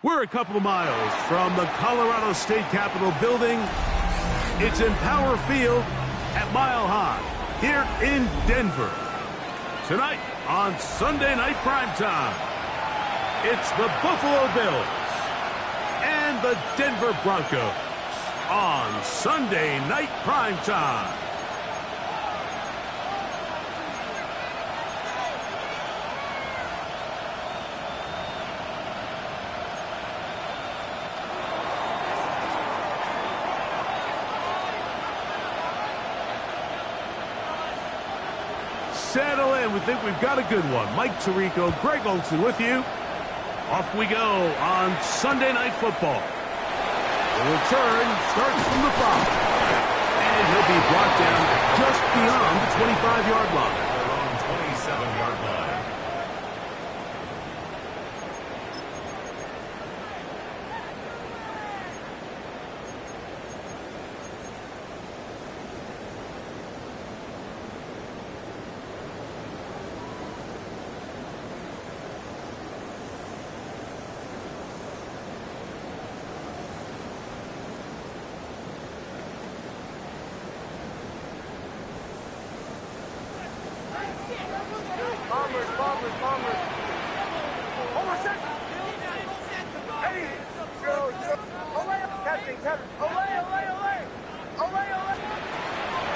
We're a couple of miles from the Colorado State Capitol building. It's in Power Field at Mile High here in Denver. Tonight on Sunday Night Primetime, it's the Buffalo Bills and the Denver Broncos on Sunday Night Primetime. Settle in. We think we've got a good one. Mike Tirico, Greg Olsen with you. Off we go on Sunday Night Football. The return starts from the 5. And he'll be brought down just beyond the 25-yard line. Their own 27-yard line.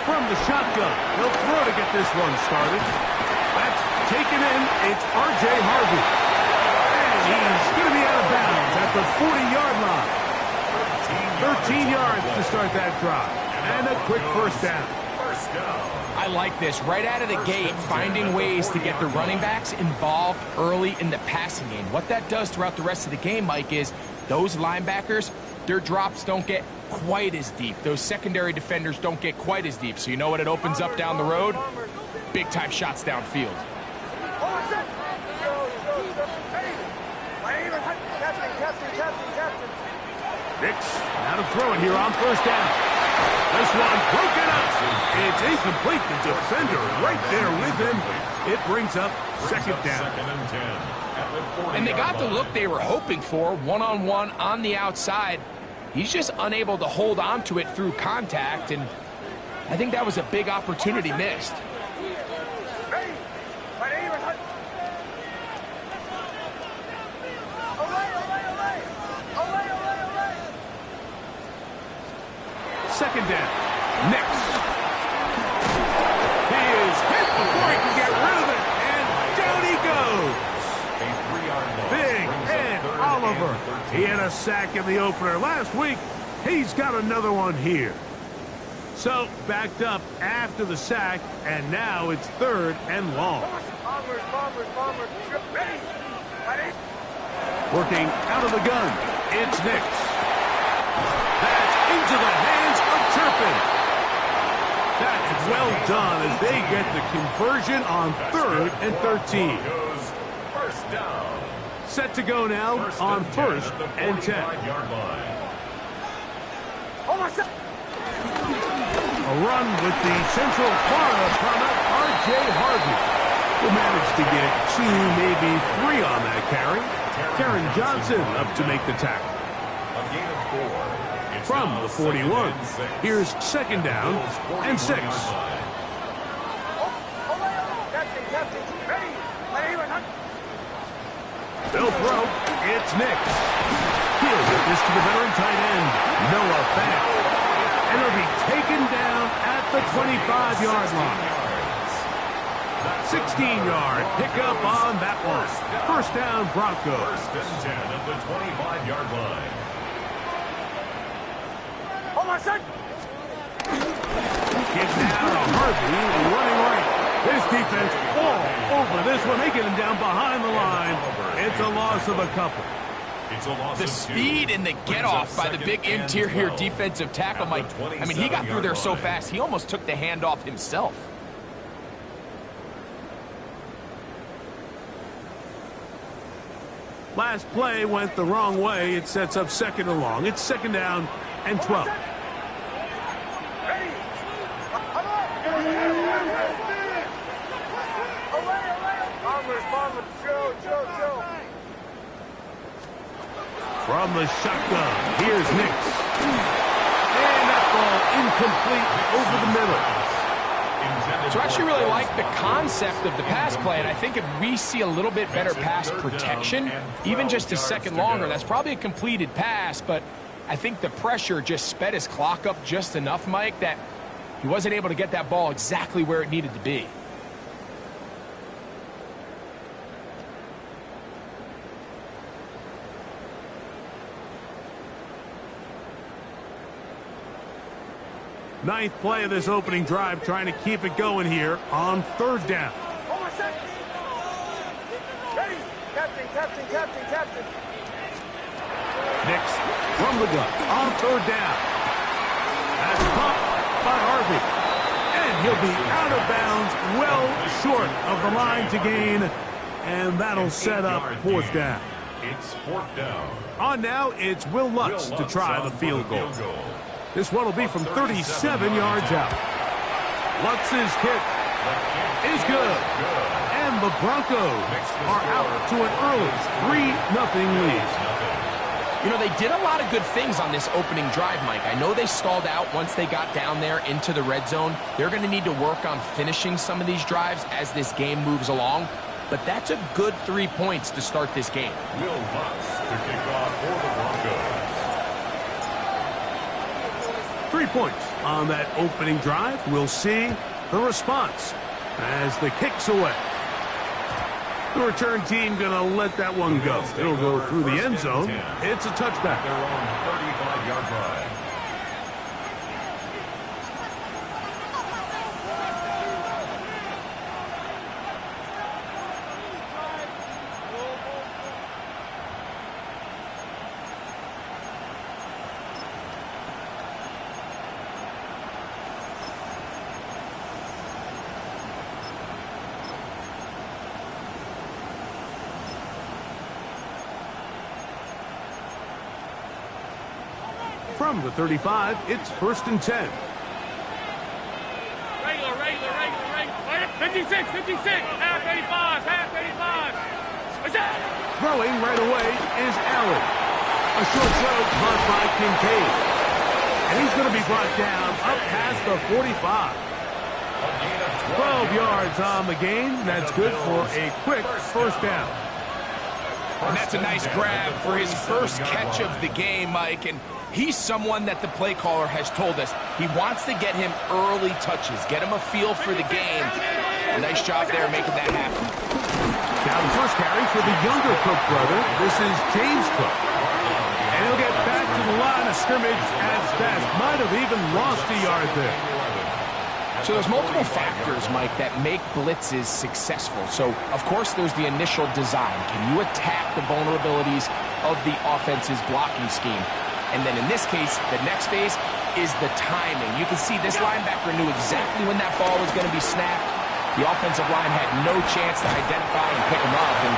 From the shotgun, he'll throw to get this one started. That's taken in. It's R.J. Harvey. And he's going to be out of bounds at the 40-yard line. 13 yards to start that drive. And a quick first down. I like this. Right out of the gate, finding ways to get the running backs involved early in the passing game. What that does throughout the rest of the game, Mike, is those linebackers, their drops don't get quite as deep. Those secondary defenders don't get quite as deep. So you know what it opens up down the road? Big-time shots downfield. Nix, now to throw it here on first down. This one broken up. It's incomplete. The defender right there with him. It brings up second down. And they got the look they were hoping for, one-on-one on the outside. He's just unable to hold on to it through contact, and I think that was a big opportunity missed. Second down. Next. He is hit before he can get rid of it, and down he goes. Big Ed Oliver. He had a sack in the opener last week. He's got another one here. So, backed up after the sack, and now it's third and long. Working out of the gun. It's Nix. That's into the hands of Turpin. That's well done as they get the conversion on 3rd and 13. First down. Set to go now on 1st and 10. A run with the Central Florida product, R.J. Harvey, who managed to get 2, maybe 3 on that carry. Karen Johnson up to make the tackle. A gain of 4. From the 41, here's second down and 6. They'll throw. It's Nix. He'll get this to the veteran tight end, Noah Fant. And he'll be taken down at the 25-yard line. 16-yard pickup on that one. First down, Broncos. First and 10 at the 25-yard line. Get down to Harvey, running right. This defense all over this one. They get him down behind the line. It's a loss of a couple. The speed and the get-off by the big interior defensive tackle, Mike. I mean, he got through there so fast, he almost took the handoff himself. Last play went the wrong way. It sets up second and long. It's second down and 12. From the shotgun, here's Nix. And that ball incomplete over the middle. So I actually really like the concept of the pass play, and I think if we see a little bit better pass protection, even just a second longer, that's probably a completed pass, but I think the pressure just sped his clock up just enough, Mike, that he wasn't able to get that ball exactly where it needed to be. Ninth play of this opening drive, trying to keep it going here on third down. Ready? Captain. Nix from the gun on third down. That's popped by Harvey. And he'll be out of bounds, well short of the line to gain. And that'll set up fourth down. It's fourth down. On now, it's Will Lutz to try the field goal. This one will be from 37 yards out. Lutz's kick is good. And the Broncos are out to an early 3-0 lead. You know, they did a lot of good things on this opening drive, Mike. I know they stalled out once they got down there into the red zone. They're going to need to work on finishing some of these drives as this game moves along. But that's a good 3 points to start this game. Will Lutz to kick off for the Broncos. 3 points on that opening drive. We'll see the response as the kick's away. The return team going to let that one go. It'll go through the end zone. It's a touchback. They're on 35-yard line. From the 35, it's 1st and 10. Regular. 56, half 85. What's that? Throwing right away is Allen. A short throw caught by Kincaid. And he's going to be brought down up past the 45. 12 yards on the gain. That's good for a quick first down. And that's a nice grab for his first catch of the game, Mike. And he's someone that the play caller has told us he wants to get him early touches, get him a feel for the game. Nice job there making that happen. Now the first carry for the younger Cook brother. This is James Cook. And he'll get back to the line of scrimmage as best. Might have even lost a yard there. So there's multiple factors, Mike, that make blitzes successful. So, of course, there's the initial design. Can you attack the vulnerabilities of the offense's blocking scheme? And then in this case, the next phase is the timing. You can see this linebacker knew exactly when that ball was going to be snapped. The offensive line had no chance to identify and pick him up, and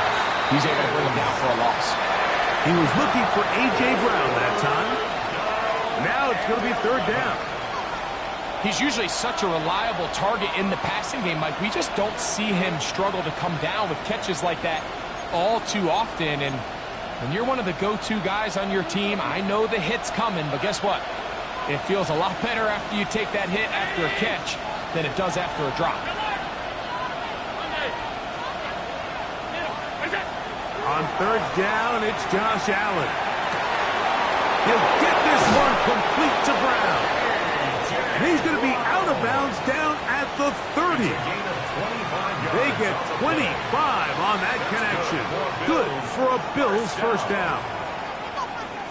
he's able to bring him down for a loss. He was looking for A.J. Brown that time. Now it's going to be third down. He's usually such a reliable target in the passing game, Mike. We just don't see him struggle to come down with catches like that all too often. And when you're one of the go-to guys on your team, I know the hit's coming, but guess what? It feels a lot better after you take that hit after a catch than it does after a drop. On third down, it's Josh Allen. He'll get this one complete to Brown. And he's going to be out of bounds down at the 30. They get 25 on that connection. Good for a Bills first down.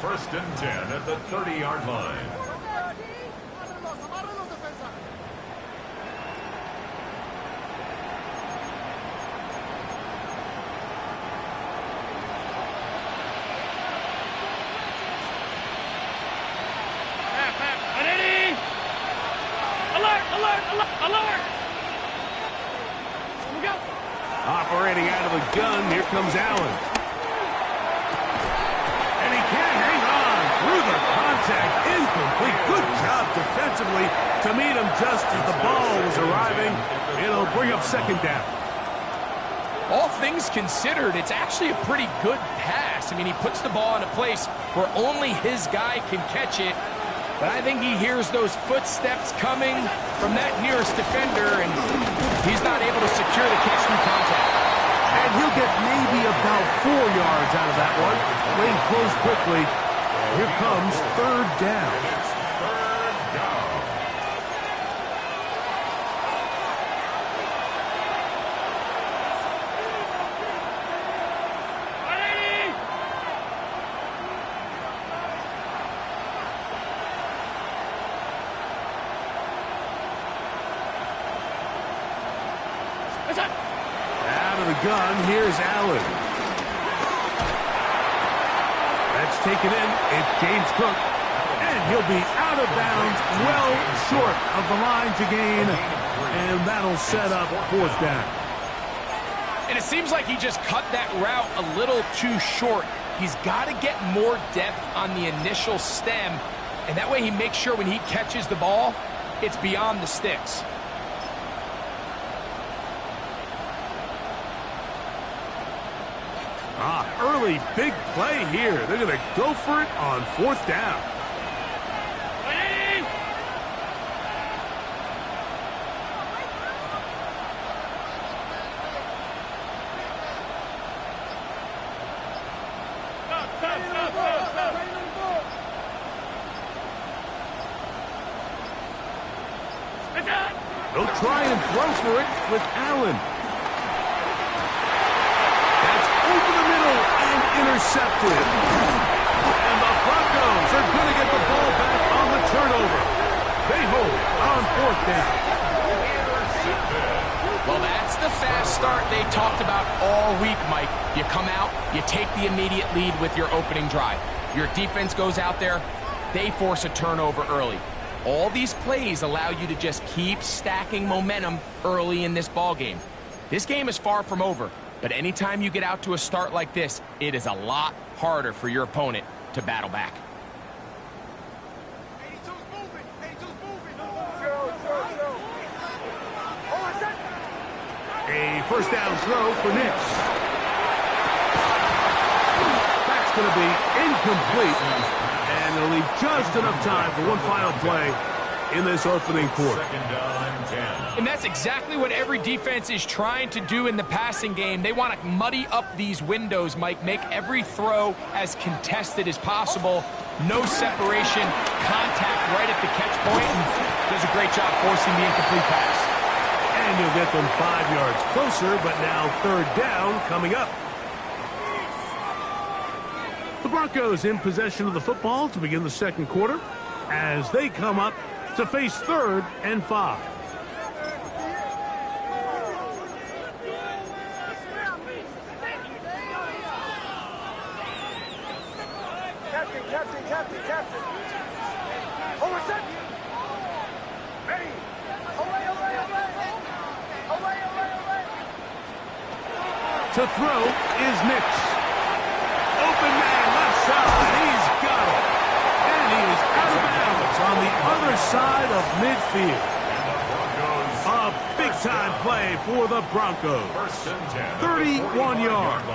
1st and 10 at the 30-yard line. Alert! Here we go. Operating out of the gun, here comes Allen. And he can't hang on through the contact. Incomplete. Good job defensively to meet him just as the ball was arriving. It'll bring up second down. All things considered, it's actually a pretty good pass. I mean, he puts the ball in a place where only his guy can catch it. But I think he hears those footsteps coming from that nearest defender, and he's not able to secure the catch through contact. And he'll get maybe about 4 yards out of that one. Lane closed quickly. Here comes third down. Out of the gun, here's Allen. That's taken in. It's James Cook. And he'll be out of bounds, well short of the line to gain. And that'll set up fourth down. And it seems like he just cut that route a little too short. He's got to get more depth on the initial stem. And that way he makes sure when he catches the ball, it's beyond the sticks. Early big play here. They're going to go for it on fourth down. They'll try and throw for it with Allen. That's over the middle and intercepted. And the Broncos are going to get the ball back on the turnover. They hold on fourth down. Well, that's the fast start they talked about all week, Mike. You come out, you take the immediate lead with your opening drive. Your defense goes out there, they force a turnover early. All these plays allow you to just keep stacking momentum early in this ball game. This game is far from over, but anytime you get out to a start like this, it is a lot harder for your opponent to battle back. A first down throw for Nix. That's going to be incomplete. And it'll leave just enough time for one final play in this opening quarter. And that's exactly what every defense is trying to do in the passing game. They want to muddy up these windows, Mike, make every throw as contested as possible. No separation, contact right at the catch point, and does a great job forcing the incomplete pass. And you'll get them 5 yards closer, but now third down coming up. The Broncos in possession of the football to begin the second quarter as they come up to face 3rd and 5. Captain. Over set. Ready. Away. To throw is Nix. Open man left side. He's got it. And he is out of bounds on the other side of midfield. A big-time play for the Broncos. 31 yards.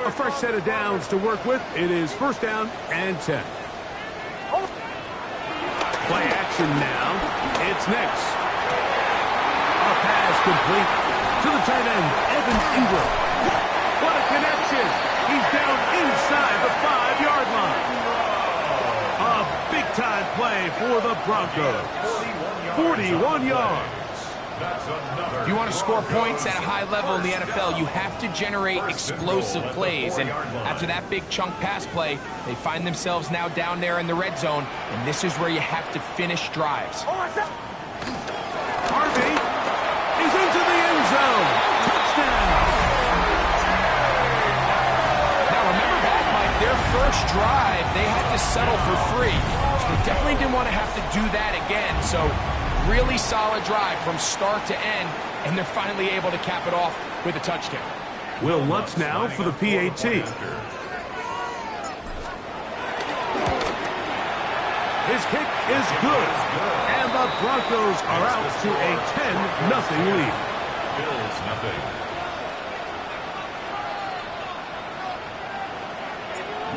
A fresh set of downs to work with. It is first down and 10. Play action now. It's Nix. A pass complete to the tight end, Evan Ingram. What a connection. He's down inside the 5-yard line. A big-time play for the Broncos. 41 yards. If you want to score points at a high level in the NFL, you have to generate explosive plays. And after that big chunk pass play, they find themselves now down there in the red zone. And this is where you have to finish drives. Harvey is into the end zone. Touchdown. Now remember back, Mike, their first drive, they had to settle for 3. So they definitely didn't want to have to do that again. So really solid drive from start to end, and they're finally able to cap it off with a touchdown. Will Lutz now for the PAT. His kick is good, and the Broncos are out to a 10-0 lead.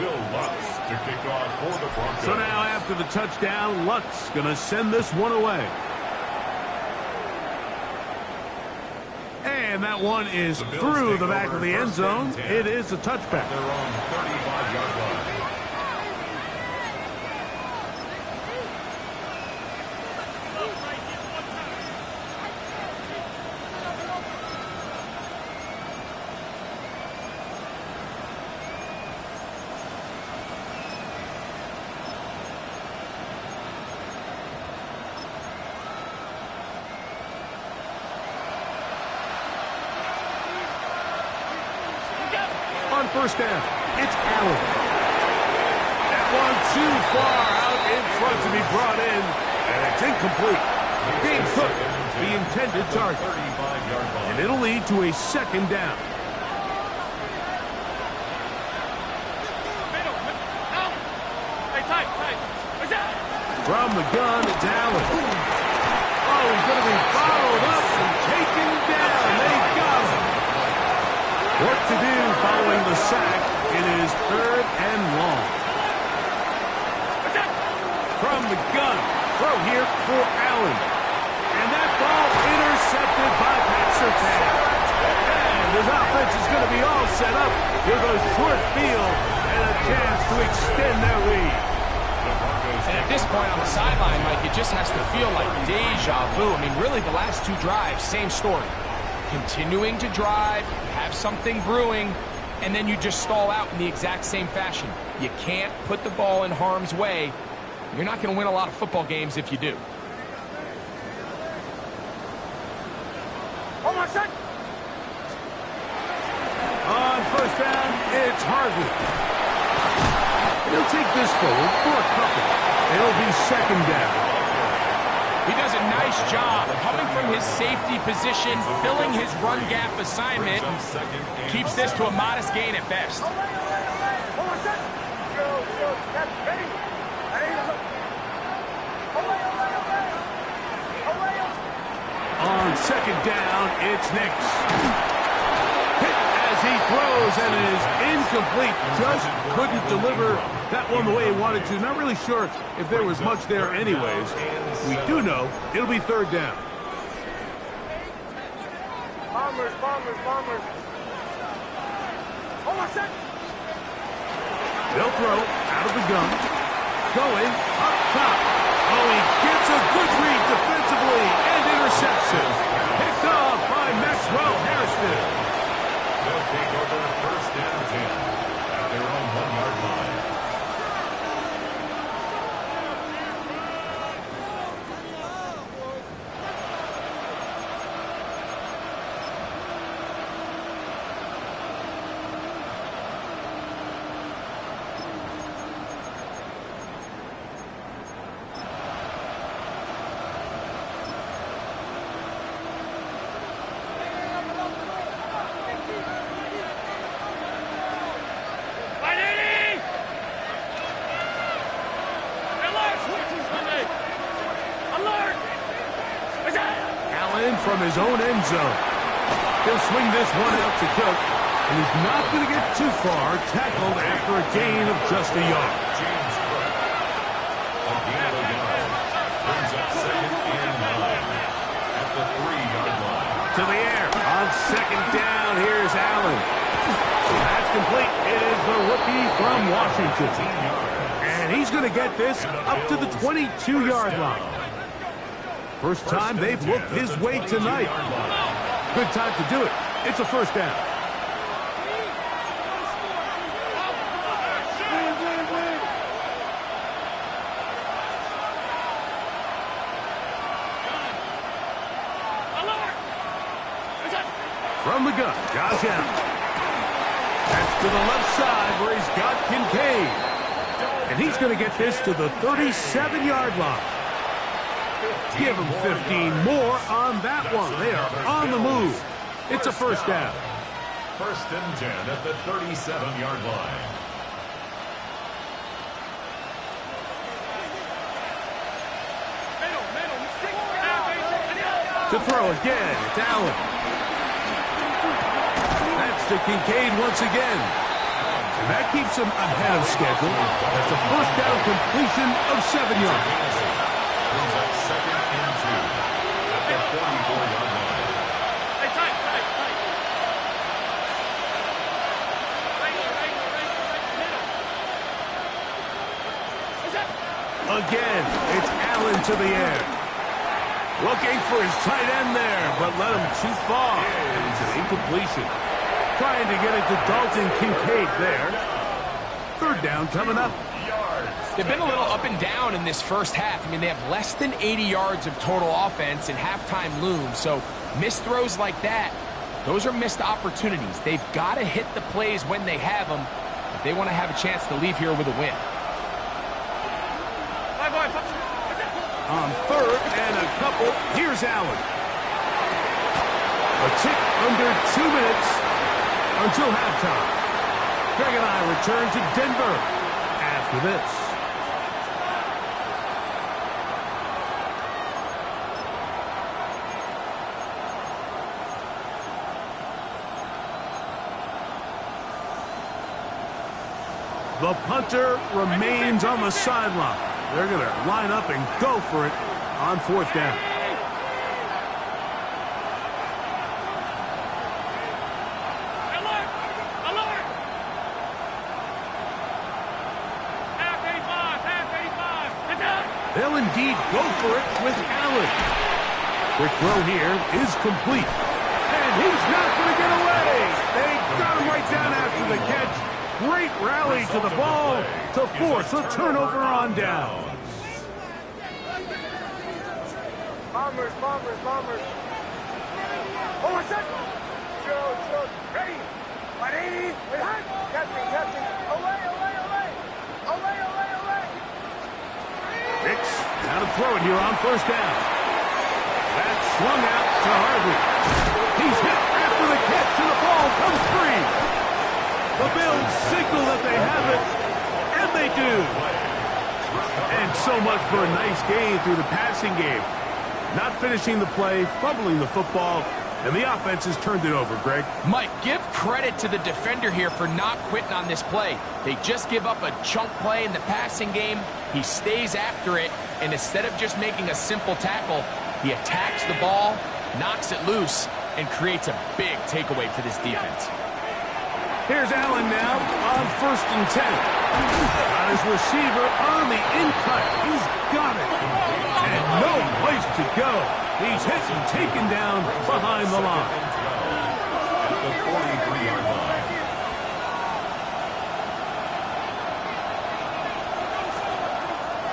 Will Lutz to kick off for the Broncos. So now after the touchdown, Lutz going to send this one away. And that one is through the back of the end zone. It is a touchback. They're on 35-yard line. On first down, it's Allen. That one too far out in front to be brought in, and it's incomplete. Game took the intended target, and it'll lead to a second down. From the gun, it's Allen. Oh, he's going to be followed up and taken down. They got him. Work to do following the sack. It is third and long. From the gun, throw here for Allen. And that ball intercepted by Pat Surtain. And his offense is going to be all set up with a short field and a chance to extend their lead. And at this point on the sideline, Mike, it just has to feel like deja vu. I mean, really, the last two drives, same story. Continuing to drive, have something brewing, and then you just stall out in the exact same fashion. You can't put the ball in harm's way. You're not going to win a lot of football games if you do. On first down, it's Harvey. He'll take this forward for a couple. It'll be second down. He does a nice job coming from his safety position, filling his run gap assignment, keeps this to a modest gain at best. On second down, it's Nix. Hit as he throws, and it is incomplete. Just couldn't deliver that one the way he wanted to. Not really sure if there was much there anyways. We do know it'll be third down. Bombers. They'll throw out of the gun. Going up top. Oh, he gets a good read defensively and intercepts it. Picked off by Maxwell Harrison. They'll take over first and 10 at their own 1-yard line. From his own end zone. He'll swing this one out to Cook, and he's not going to get too far, tackled after a gain of just a yard. James Cook. A gain of a yard. Brings up second and 9 at the 3-yard line. To the air. On second down, here's Allen. That's complete. It is the rookie from Washington. And he's going to get this up to the 22-yard line. First time they've looked his way tonight. Good time to do it. It's a first down. From the gun, Josh Allen. That's to the left side where he's got Kincaid. And he's going to get this to the 37-yard line. Give them 15 more on that one. They are on the move. It's a first down. First and 10 at the 37-yard line. To throw again, it's Allen. That's to Kincaid once again. And That keeps him ahead of schedule. That's a first down completion of 7 yards. Brings up 2nd and 2 at the 44-yard line. Hey, tight. Again, it's Allen to the air. Looking for his tight end there, but let him too far. And it's an incompletion. Trying to get it to Dalton Kincaid there. 3rd down coming up. They've been a little up and down in this first half. I mean, they have less than 80 yards of total offense and halftime looms. So missed throws like that, those are missed opportunities. They've got to hit the plays when they have them if they want to have a chance to leave here with a win. On 3rd and a couple, here's Allen. A tick under 2 minutes until halftime. Greg and I return to Denver after this. The punter remains on the sideline. They're going to line up and go for it on 4th down. Alert! Half 85. They'll indeed go for it with Allen. Quick throw here is complete. And he's not going to get away. They got him right down after the catch. Great rally to the ball to force a turnover on down. Bombers. Over set. Chill. Ready. 180. Catch me. Away. Hicks now to throw it here on 1st down. That's swung out to Harvey. He's hit after the catch and the ball comes free. The Bills signal that they have it, and they do. And so much for a nice gain through the passing game. Not finishing the play, fumbling the football, and the offense has turned it over, Greg. Mike, give credit to the defender here for not quitting on this play. They just give up a chunk play in the passing game. He stays after it, and instead of just making a simple tackle, he attacks the ball, knocks it loose, and creates a big takeaway for this defense. Here's Allen now on 1st and 10. Got his receiver on the in-cut. He's got it. And no place to go. He's hit and taken down behind the line. At the 43-yard line.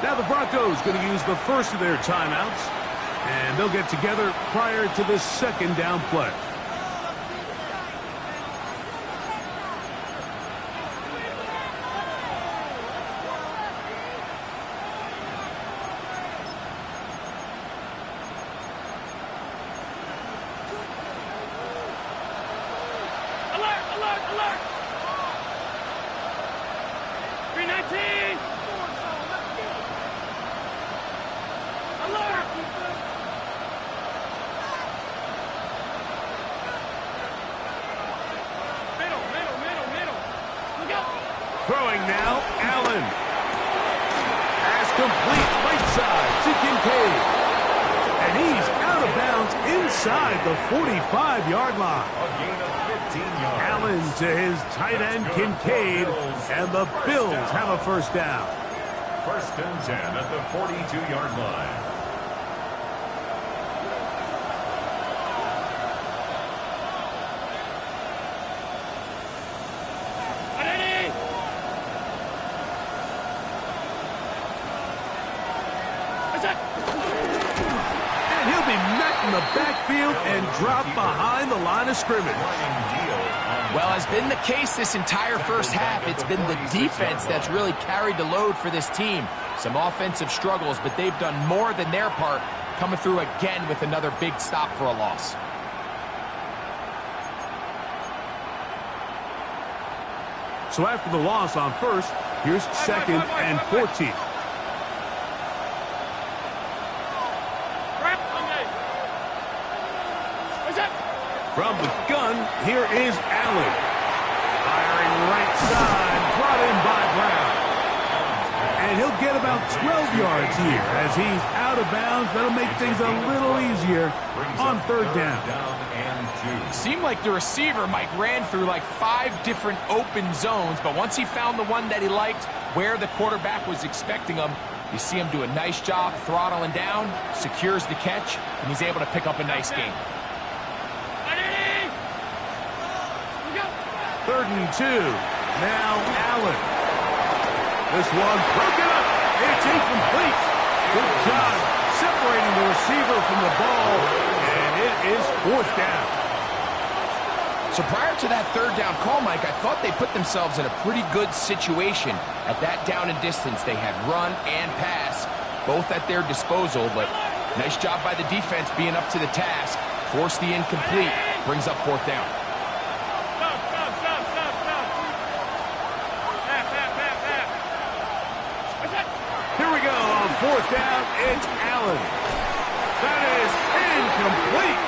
Now the Broncos going to use the first of their timeouts. And they'll get together prior to this 2nd down play. Alert! 319! Alert! Middle. Look out! Throwing now, Allen. Pass complete right side to Kincaid. And he's out of bounds inside the 45-yard line. A gain of 15 yards. Allen to his tight end, Kincaid, and the Bills have a 1st down. 1st and 10 at the 42-yard line. And he'll be met in the backfield and dropped behind the line of scrimmage. Well, has been the case this entire first half. It's been the defense that's really carried the load for this team. Some offensive struggles, but they've done more than their part, coming through again with another big stop for a loss. So after the loss on 1st, here's 2nd and 14. From the gun, here is Allen. Firing right side. 12 yards here as he's out of bounds. That'll make things a little easier on third down. Seemed like the receiver, Mike, ran through like 5 different open zones, but once he found the one that he liked where the quarterback was expecting him, you see him do a nice job throttling down, secures the catch, and he's able to pick up a nice gain. 3rd and 2. Now Allen. This one broken up. It's incomplete. Good job separating the receiver from the ball, and it is 4th down. So prior to that 3rd down call, Mike, I thought they put themselves in a pretty good situation at that down and distance. They had run and pass, both at their disposal, but nice job by the defense being up to the task. Force the incomplete, brings up 4th down. Here we go on 4th down. It's Allen. That is incomplete.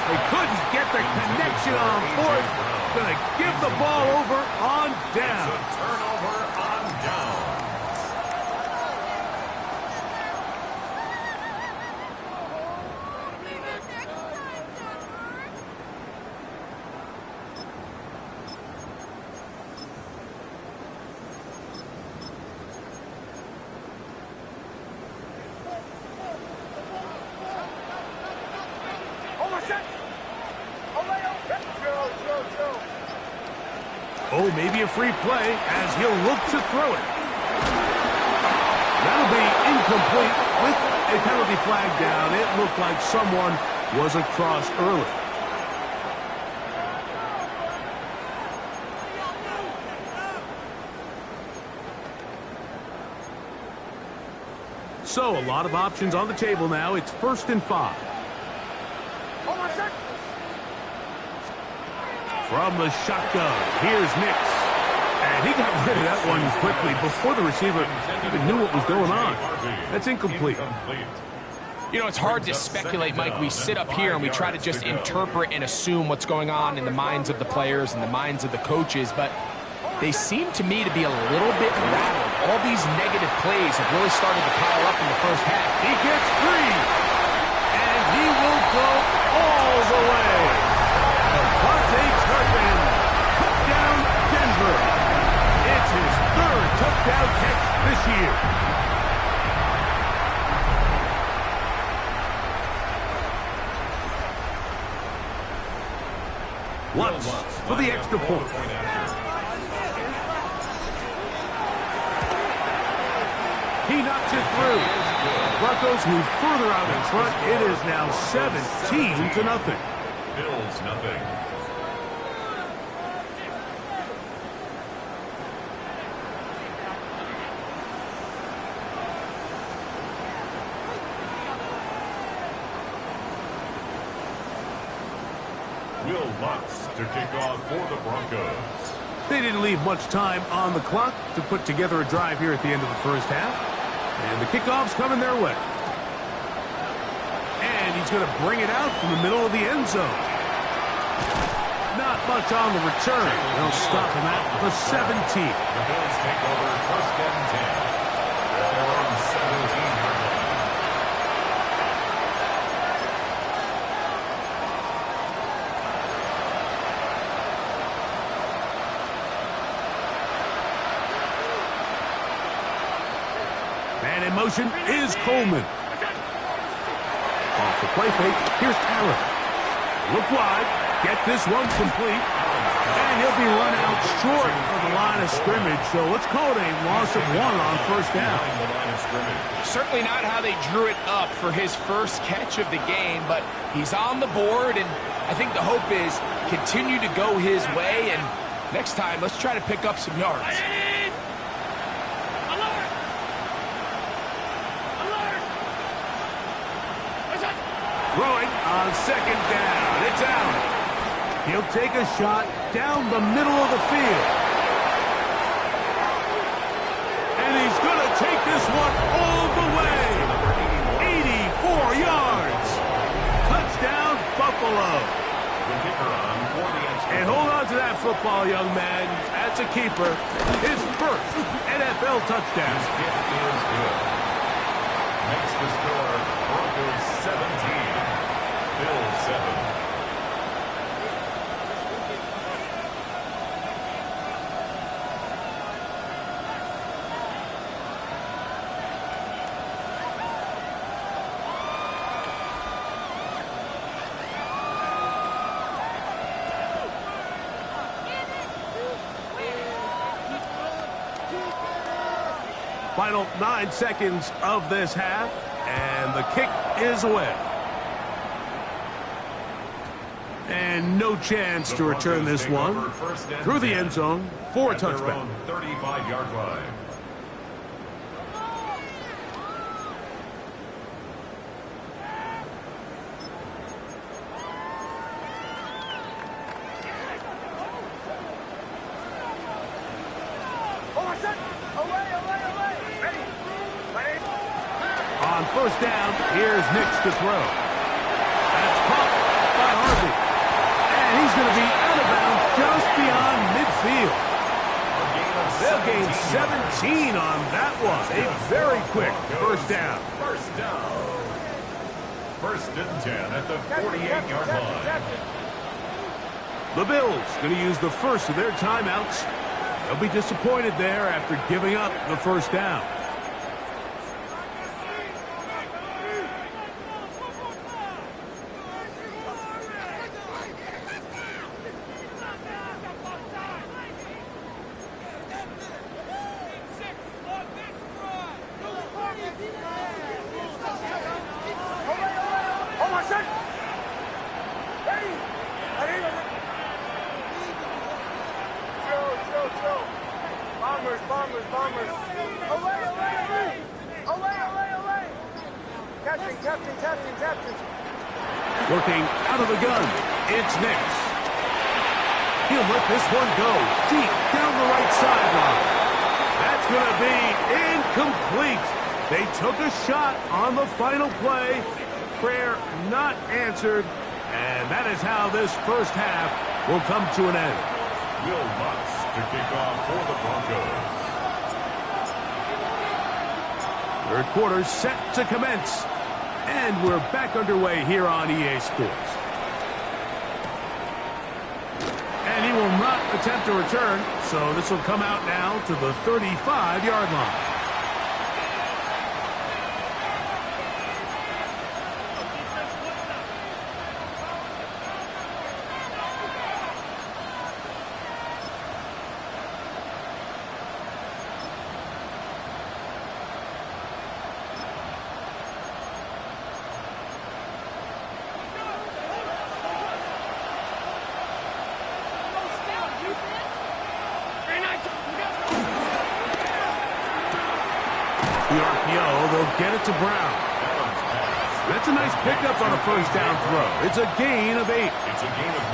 They couldn't get the connection on 4th. Going to give the ball over on down. It's a turnover on down. Oh, maybe a free play as he'll look to throw it. That'll be incomplete with a penalty flag down. It looked like someone was across early. So, a lot of options on the table now. It's 1st and 5. From the shotgun, here's Nix. And he got rid of that one quickly before the receiver even knew what was going on. That's incomplete. You know, it's hard to speculate, Mike. We sit up here and we try to just interpret and assume what's going on in the minds of the players and the minds of the coaches, but they seem to me to be a little bit rattled. All these negative plays have really started to pile up in the first half. He gets free, and he will go all the way. Turpin took down Denver. It's his 3rd touchdown catch this year. Lutz for the extra point. He knocks it through. Broncos move further out in front. It is now 17-0. Bills nothing. Will Lutz to kick off for the Broncos. They didn't leave much time on the clock to put together a drive here at the end of the first half. And the kickoff's coming their way. And he's going to bring it out from the middle of the end zone. Not much on the return. They'll stop him at the 17. The Bills take over 1st and 10. At their own 17-yard line. And in motion is Coleman. Off the play fake, here's Allen. Look wide, get this one complete, and he'll be run out short of the line of scrimmage. So let's call it a loss of 1 on 1st down. Certainly not how they drew it up for his first catch of the game, but he's on the board, and I think the hope is continue to go his way, and next time, let's try to pick up some yards. Throwing on 2nd down. It's Allen. He'll take a shot down the middle of the field. And he's going to take this one all the way. 84 yards. Touchdown, Buffalo. And hold on to that football, young man. That's a keeper. His first NFL touchdown. His kick is good. Makes the score Broncos 17, Bills 7. Final 9 seconds of this half, and the kick is away. And no chance to return this one through the end zone for a touchback. 35-yard line. On first down, here's Nix to throw. That's caught by Harvey. And he's going to be out of bounds just beyond midfield. They'll gain 17 on that one. A very quick first down. First down. First and 10 at the 48-yard line. The Bills going to use the first of their timeouts. They'll be disappointed there after giving up the first down. Bombers. Away. Captain. Working out of the gun, it's Nix. He'll let this one go deep down the right sideline. That's going to be incomplete. They took a shot on the final play. Prayer not answered. And that is how this first half will come to an end. Will Lutz to kick off for the Broncos. Third quarter set to commence. And we're back underway here on EA Sports. And he will not attempt a return, so this will come out now to the 35-yard line. The RPO, they'll get it to Brown. That's a nice pickup on a first down throw. It's a gain of 8. It's a gain of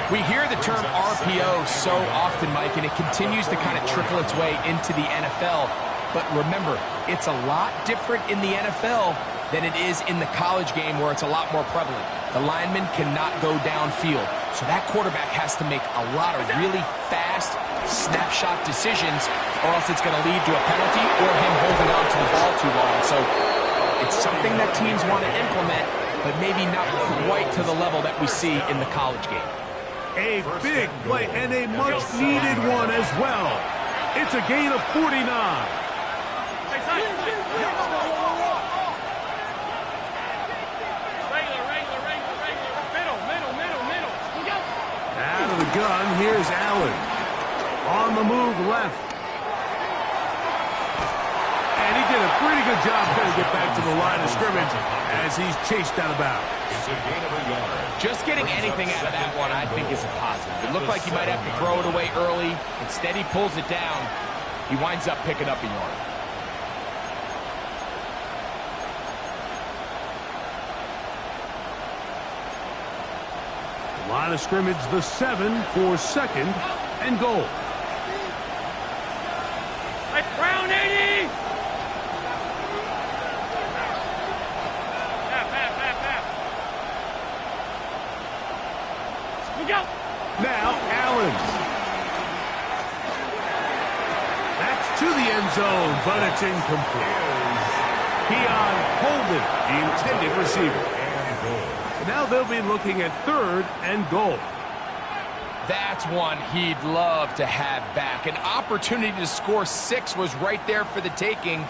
9. We hear the term RPO so often, Mike, and it continues to kind of trickle its way into the NFL. But remember, it's a lot different in the NFL than it is in the college game where it's a lot more prevalent. The lineman cannot go downfield. So that quarterback has to make a lot of really fast snapshot decisions, or else it's going to lead to a penalty or him holding on to the ball too long. So it's something that teams want to implement, but maybe not quite to the level that we see in the college game. A big play and a much-needed one as well. It's a gain of 49. Out of the gun, here's Allen. On the move left. And he did a pretty good job trying to get back to the line of scrimmage as he's chased out of bounds. It's a gain of a yard. Just getting anything out of that one, I think, is a positive. It looked like he might have to throw it away early. Instead, he pulls it down. He winds up picking up a yard. Line of scrimmage, the 7 for second and goal. That's Brown, 80! Half. Look out! Now Allen. That's to the end zone, but it's incomplete. Keon Coleman, the intended receiver. And now they'll be looking at 3rd and goal. That's one he'd love to have back. An opportunity to score 6 was right there for the taking.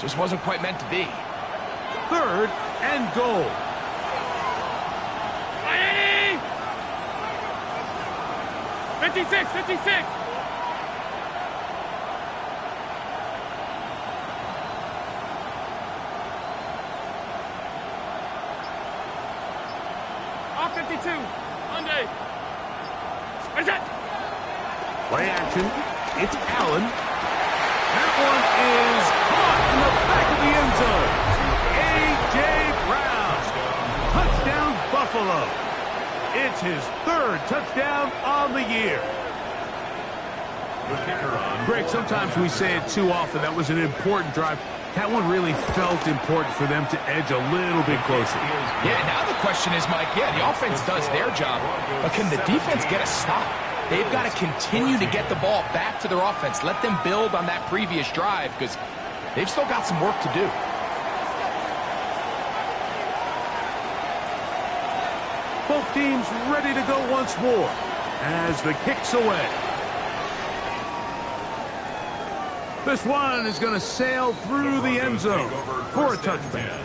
Just wasn't quite meant to be. 3rd and goal. 56, 56. Off 52. Monday. Is it? Play action. It's Allen. That one is caught in the back of the end zone. A.J. Brown. Touchdown, Buffalo. It's his 3rd touchdown on the year. Greg, sometimes we say it too often. That was an important drive. That one really felt important for them to edge a little bit closer. Yeah, now the question is, Mike, yeah, the offense does their job, but can the defense get a stop? They've got to continue to get the ball back to their offense. Let them build on that previous drive because they've still got some work to do. Both teams ready to go once more as the kick's away. This one is going to sail through the end zone for a touchdown.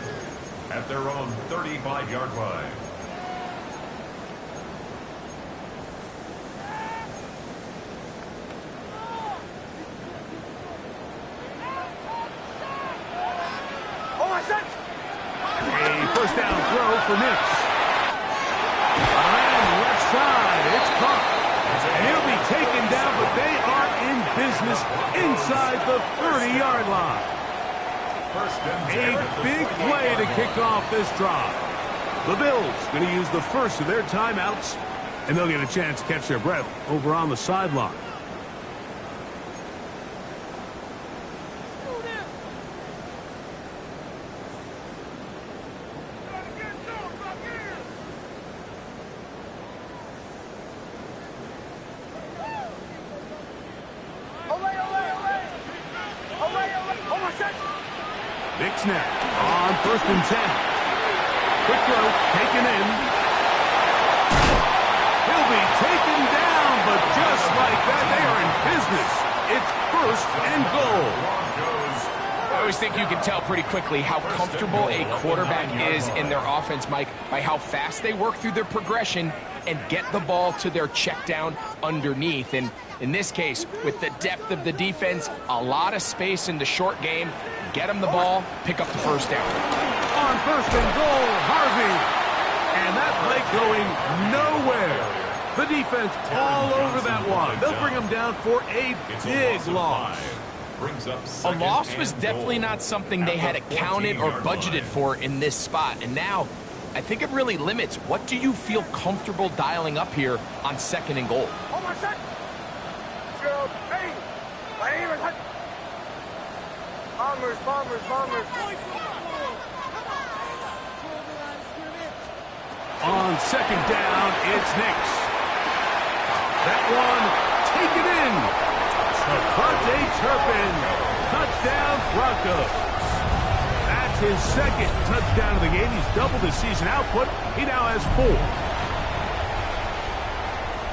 At their own 35-yard line. A first down throw for Nix. And left side, it's caught. And he'll be taken down, but they are in business inside the 30-yard line. A big play to kick off this drive. The Bills going to use the first of their timeouts, and they'll get a chance to catch their breath over on the sideline. Big snap on 1st and 10. Quick throw taken in. He'll be taken down, but just like that, they are in business. It's 1st and goal. I always think you can tell pretty quickly how comfortable a quarterback is in their offense, Mike, by how fast they work through their progression and get the ball to their check down underneath. And in this case, with the depth of the defense, a lot of space in the short game, get them the ball, pick up the first down. On 1st and goal, Harvey. And that play going nowhere. The defense all over that one. They'll bring them down for a big loss. A loss was definitely not something they had accounted or budgeted for in this spot. And now, I think it really limits what do you feel comfortable dialing up here on 2nd and goal. Bombers. On 2nd down, it's Nix. That one taken in. Devontae Turpin. Touchdown, Broncos. That's his 2nd touchdown of the game. He's doubled his season output. He now has 4.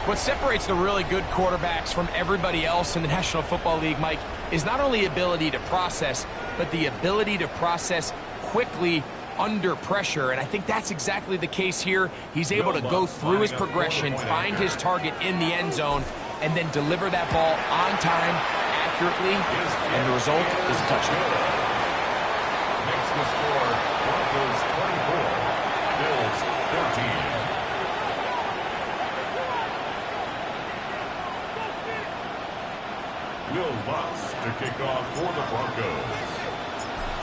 What separates the really good quarterbacks from everybody else in the National Football League, Mike, is not only ability to process, but the ability to process quickly under pressure. And I think that's exactly the case here. He's able to go through his progression, find his target in the end zone, and then deliver that ball on time, accurately, and the result is a touchdown. Makes the score Broncos 24, Bills 13. Will Lutz to kick off for the Broncos.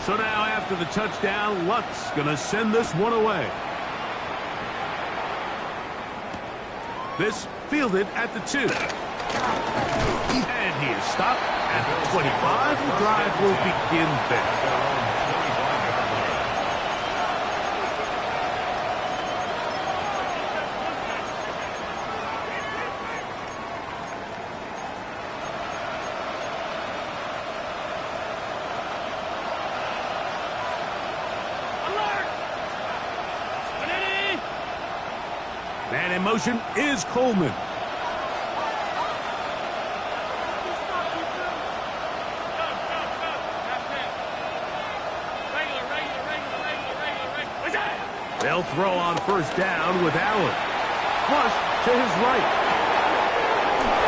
So now after the touchdown, Lutz going to send this one away. This fielded at the 2. And he is stopped at the 25. The drive will begin there. in motion is Coleman. They'll throw on first down with Allen. Flush to his right.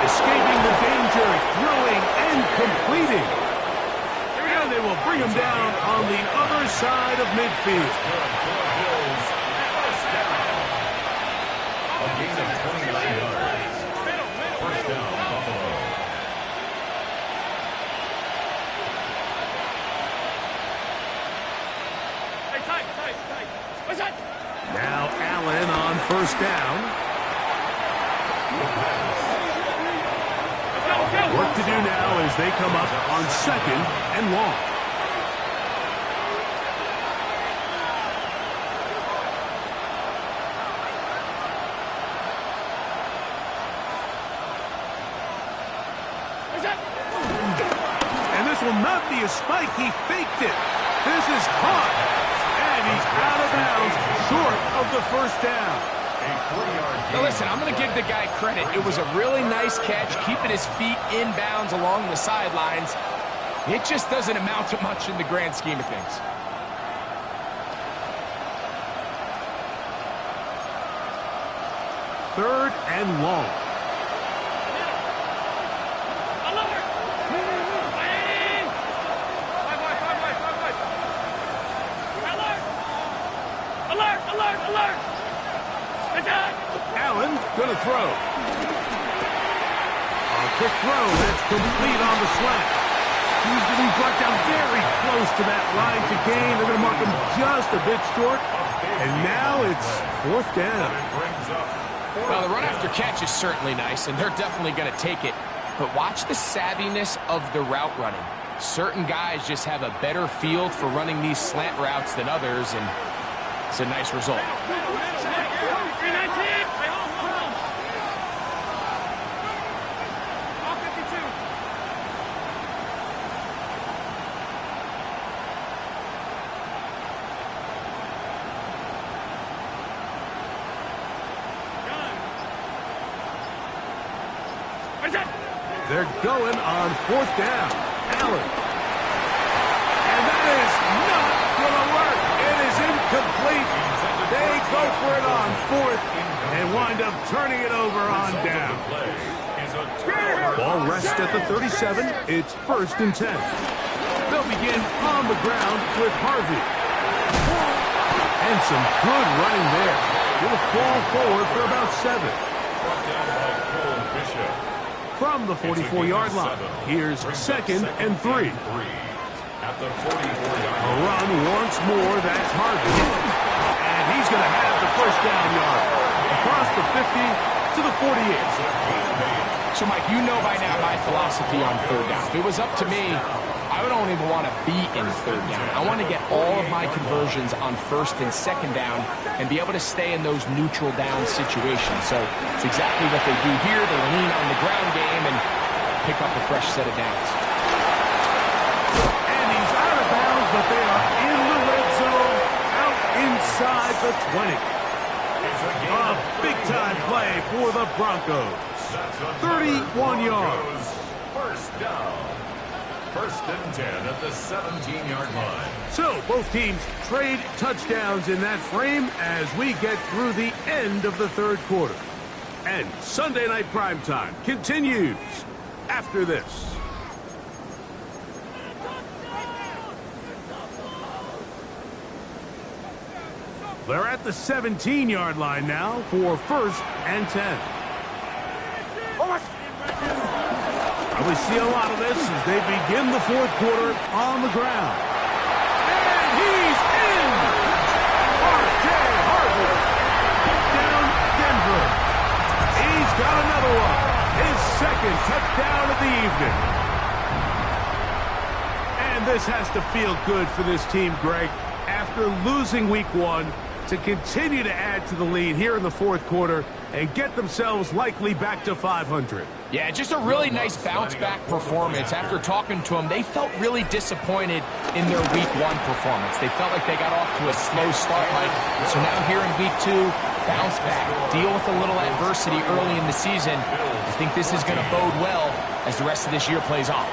Escaping the danger, throwing and completing. And they will bring him down on the other side of midfield. A gain of 29 yards. First down, Buffalo. Now Allen on first down. Work to do now as they come up on second and long. And this will not be a spike. He faked it. This is caught. And he's out of bounds, short of the first down. Now listen, I'm going to give the guy credit. It was a really nice catch, keeping his feet in bounds along the sidelines. It just doesn't amount to much in the grand scheme of things. Third and long. Allen gonna throw. A quick throw that's complete on the slant. He's going to be brought down very close to that line to gain. They're going to mark him just a bit short. And now it's fourth down. Well, the run after catch is certainly nice, and they're definitely going to take it. But watch the savviness of the route running. Certain guys just have a better feel for running these slant routes than others, and it's a nice result. They're going on fourth down. Allen. And that is not going to work. It is incomplete. They go for it on fourth and wind up turning it over on down. Ball rests at the 37. It's first and 10. They'll begin on the ground with Harvey. And some good running there. He'll fall forward for about 7. Brought down by Cole Bishop. From the 44-yard line, here's second and 3. At the 44-yard A run once more, that's Harvey. And he's going to have the first down yard. Across the 50 to the 48. So, Mike, you know by now my philosophy on third down. If it was up to me, I don't even want to be in third down. I want to get all of my conversions on first and second down and be able to stay in those neutral down situations. So it's exactly what they do here. They lean on the ground game and pick up a fresh set of downs. And he's out of bounds, but they are in the red zone, out inside the 20. A big-time play for the Broncos. 31 yards. First down. First and 10 at the 17-yard line. So both teams trade touchdowns in that frame as we get through the end of the third quarter. And Sunday Night Primetime continues after this. They're at the 17-yard line now for first and 10. We see a lot of this as they begin the fourth quarter on the ground. And he's in! R.J. Harvey down Denver. He's got another one. His second touchdown of the evening. And this has to feel good for this team, Greg. After losing week 1, to continue to add to the lead here in the fourth quarter and get themselves likely back to 500. Yeah, just a really nice bounce-back performance. After talking to them, they felt really disappointed in their week 1 performance. They felt like they got off to a slow start, Mike. So now here in week 2, bounce back, deal with a little adversity early in the season. I think this is going to bode well as the rest of this year plays on.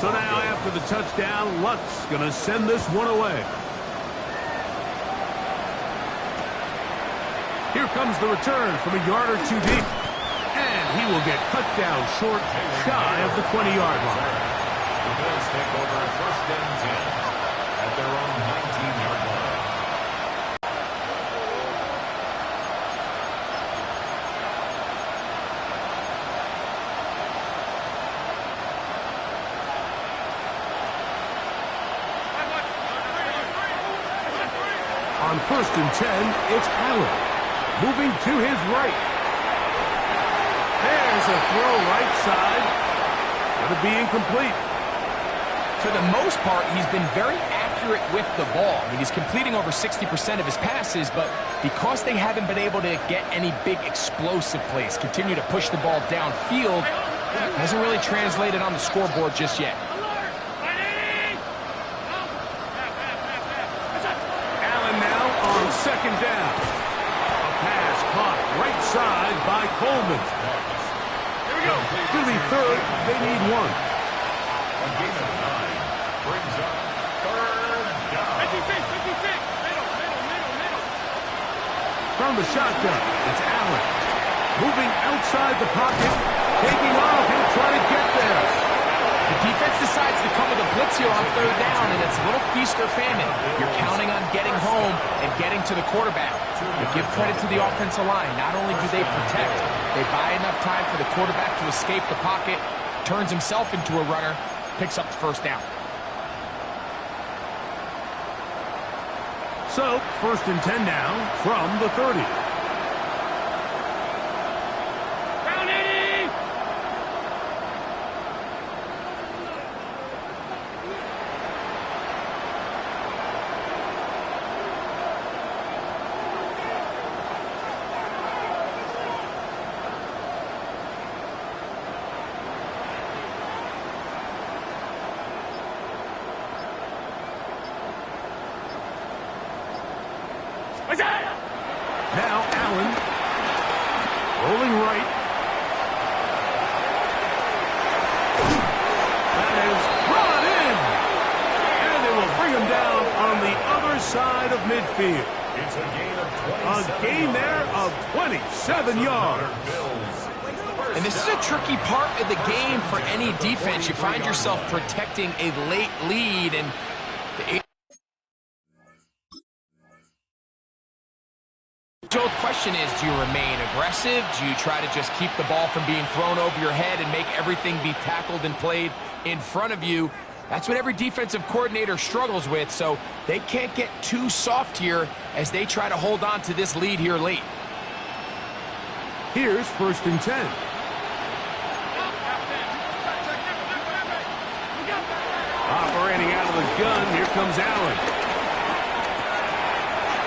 So now after the touchdown, Lutz going to send this one away. Here comes the return from a yard or two deep. And he will get cut down short, shy of the 20-yard line. The Bills take over first and 10 at their own 19-yard line. On first and 10, it's Allen. Moving to his right. There's a throw right side. It's going to be incomplete. For the most part, he's been very accurate with the ball. I mean, he's completing over 60% of his passes, but because they haven't been able to get any big explosive plays, continue to push the ball downfield, hasn't really translated on the scoreboard just yet. Second down. A pass caught right side by Coleman. Here we go. To the third, they need one. A gain of 9 brings up third down. 56. Middle. From the shotgun, it's Allen. Moving outside the pocket, taking off. He'll try to get there. The defense decides to come with a blitz here on third down, and it's a little feast or famine. You're counting on getting home and getting to the quarterback. But give credit to the offensive line. Not only do they protect, they buy enough time for the quarterback to escape the pocket, turns himself into a runner, picks up the first down. So, first and 10 now from the 30. Round 80. Now Allen, rolling right. That is brought in. And they will bring him down on the other side of midfield. It's a gain of 27. A gain there of 27 yards. And this is a tricky part of the game for any defense. You find yourself protecting a late lead, and the age-old question is, do you remain aggressive? Do you try to just keep the ball from being thrown over your head and make everything be tackled and played in front of you? That's what every defensive coordinator struggles with, so they can't get too soft here as they try to hold on to this lead here late. Here's first and 10. Operating out of the gun, here comes Allen.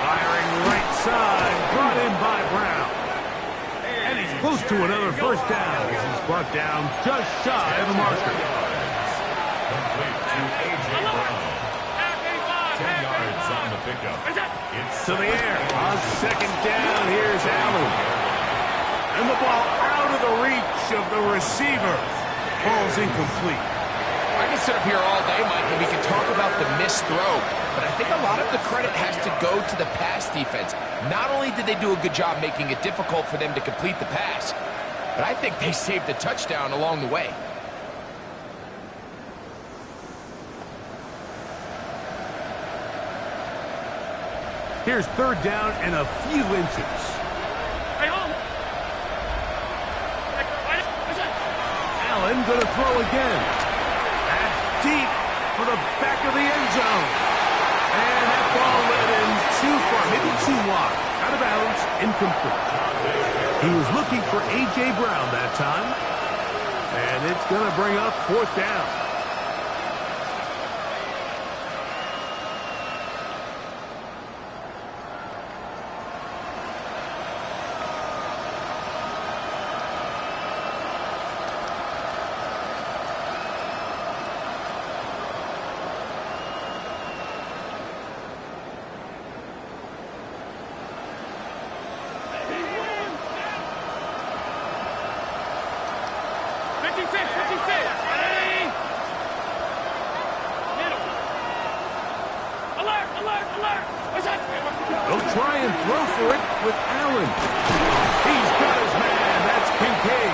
Firing right side, brought in by Brown. And he's close to another first down as he's brought down just shy of the marker. Complete to A.J. Brown. 10 yards on the pickup. It's To the air on second down, here's Allen. And the ball out of the reach of the receiver. Ball's incomplete. I can sit up here all day, Mike, and we can talk about the missed throw, but I think a lot of the credit has to go to the pass defense. Not only did they do a good job making it difficult for them to complete the pass, but I think they saved a touchdown along the way. Here's third down and a few inches. Allen going to throw again. That's deep for the back of the end zone. And that ball led in too far, maybe too wide. Out of bounds, incomplete. He was looking for A.J. Brown that time. And it's going to bring up fourth down. Allen. He's got his man. That's Kincaid.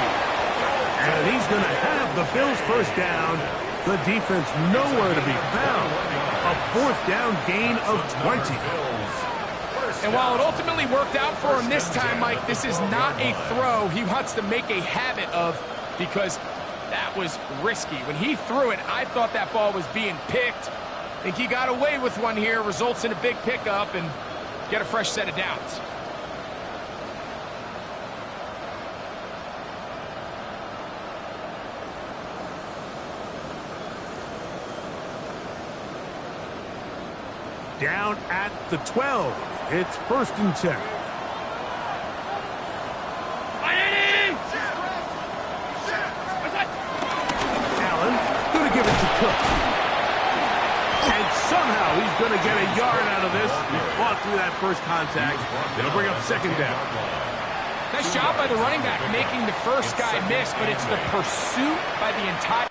And he's going to have the Bills first down. The defense nowhere to be found. A fourth down gain of 20. And while it ultimately worked out for him this time, Mike, this is not a throw he wants to make a habit of, because that was risky. When he threw it, I thought that ball was being picked. I think he got away with one here, results in a big pickup, and get a fresh set of downs. Down at the 12. It's 1st and 10. Allen going to give it to Cook. And somehow he's going to get a yard out of this. He fought through that first contact. They'll bring up 2nd down. Nice job by the running back making the first guy miss, but it's the pursuit by the entire...